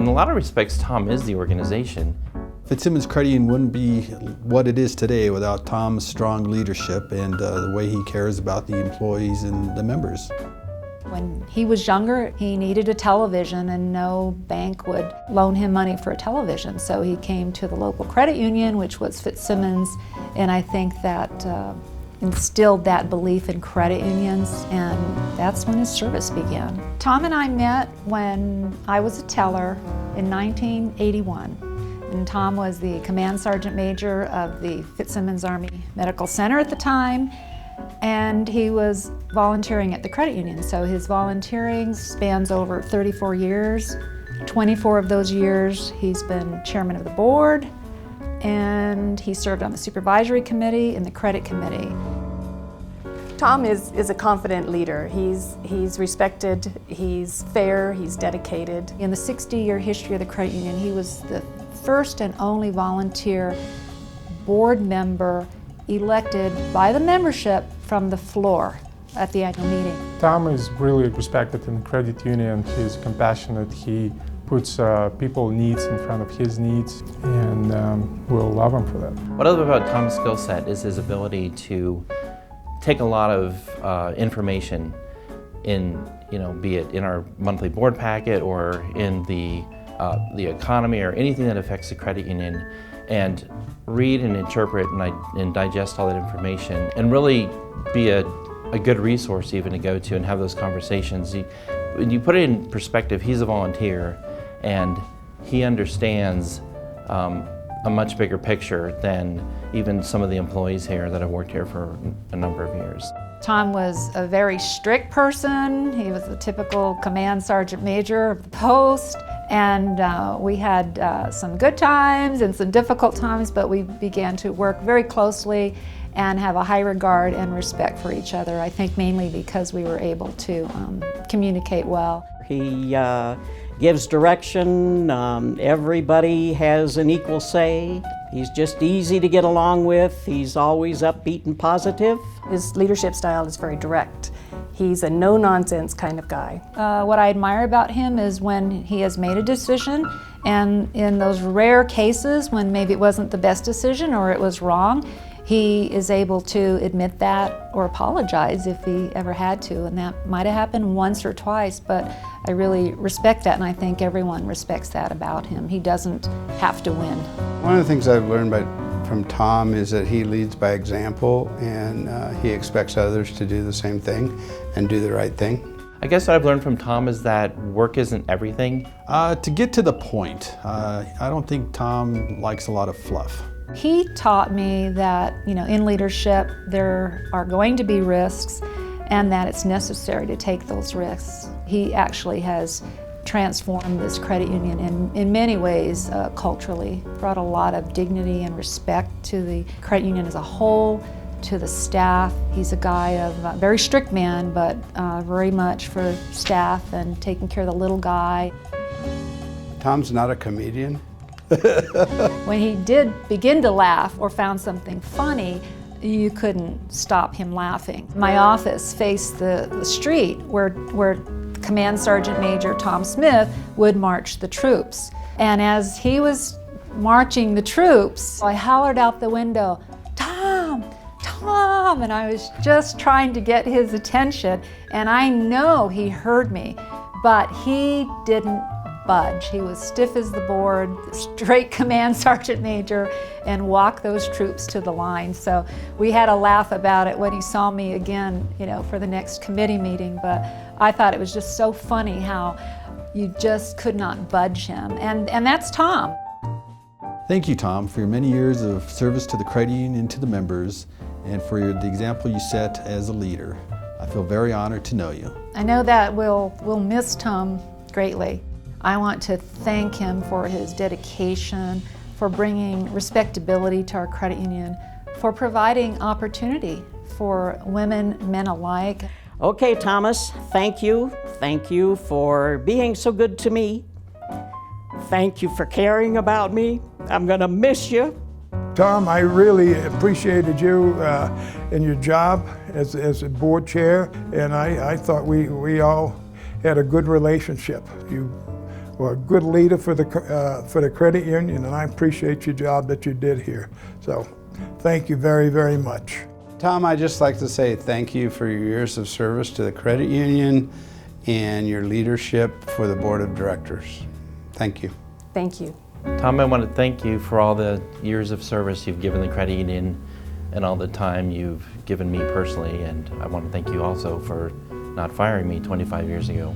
in a lot of respects, Tom is the organization. Fitzsimons Credit Union wouldn't be what it is today without Tom's strong leadership and the way he cares about the employees and the members. When he was younger, he needed a television and no bank would loan him money for a television. So he came to the local credit union, which was Fitzsimons, and I think that instilled that belief in credit unions, and that's when his service began. Tom and I met when I was a teller in 1981. And Tom was the Command Sergeant Major of the Fitzsimons Army Medical Center at the time, and he was volunteering at the credit union. So his volunteering spans over 34 years. 24 of those years he's been chairman of the board, and he served on the supervisory committee and the credit committee. Tom is a confident leader. He's respected, he's fair, he's dedicated. In the 60-year history of the credit union, he was the first and only volunteer board member elected by the membership from the floor at the annual meeting. Tom is really respected in the credit union. He's compassionate. He puts people's needs in front of his needs, and we'll love him for that. What I love about Tom's skill set is his ability to take a lot of information in, be it in our monthly board packet or in the economy or anything that affects the credit union, and read and interpret and digest all that information and really be a good resource even to go to and have those conversations. When you put it in perspective, he's a volunteer and he understands a much bigger picture than even some of the employees here that have worked here for a number of years. Tom was a very strict person. He was the typical Command Sergeant Major of the post, and we had some good times and some difficult times, but we began to work very closely and have a high regard and respect for each other, I think mainly because we were able to communicate well. He gives direction, everybody has an equal say. He's just easy to get along with. He's always upbeat and positive. His leadership style is very direct. He's a no-nonsense kind of guy. What I admire about him is when he has made a decision, and in those rare cases when maybe it wasn't the best decision or it was wrong, he is able to admit that or apologize if he ever had to, and that might have happened once or twice, but I really respect that, and I think everyone respects that about him. He doesn't have to win. One of the things I've learned from Tom is that he leads by example, and he expects others to do the same thing and do the right thing. I guess what I've learned from Tom is that work isn't everything. To get to the point, I don't think Tom likes a lot of fluff. He taught me that, in leadership there are going to be risks and that it's necessary to take those risks. He actually has transformed this credit union in many ways culturally, brought a lot of dignity and respect to the credit union as a whole, to the staff. He's a guy of a very strict man, but very much for staff and taking care of the little guy. Tom's not a comedian. When he did begin to laugh or found something funny, you couldn't stop him laughing. My office faced the street where Command Sergeant Major Tom Smith would march the troops. And as he was marching the troops, I hollered out the window, "Tom! Tom!" And I was just trying to get his attention, and I know he heard me, but he didn't budge. He was stiff as the board, straight Command Sergeant Major, and walked those troops to the line. So we had a laugh about it when he saw me again, for the next committee meeting, but I thought it was just so funny how you just could not budge him, and that's Tom. Thank you, Tom, for your many years of service to the credit union and to the members, and for the example you set as a leader. I feel very honored to know you. I know that we'll miss Tom greatly. I want to thank him for his dedication, for bringing respectability to our credit union, for providing opportunity for women, men alike. Okay, Thomas, thank you. Thank you for being so good to me. Thank you for caring about me. I'm gonna miss you. Tom, I really appreciated you in your job as a board chair, and I thought we all had a good relationship. You were a good leader for the credit union, and I appreciate your job that you did here. So thank you very, very much. Tom, I'd just like to say thank you for your years of service to the credit union and your leadership for the board of directors. Thank you. Thank you. Tom, I want to thank you for all the years of service you've given the credit union and all the time you've given me personally, and I want to thank you also for not firing me 25 years ago.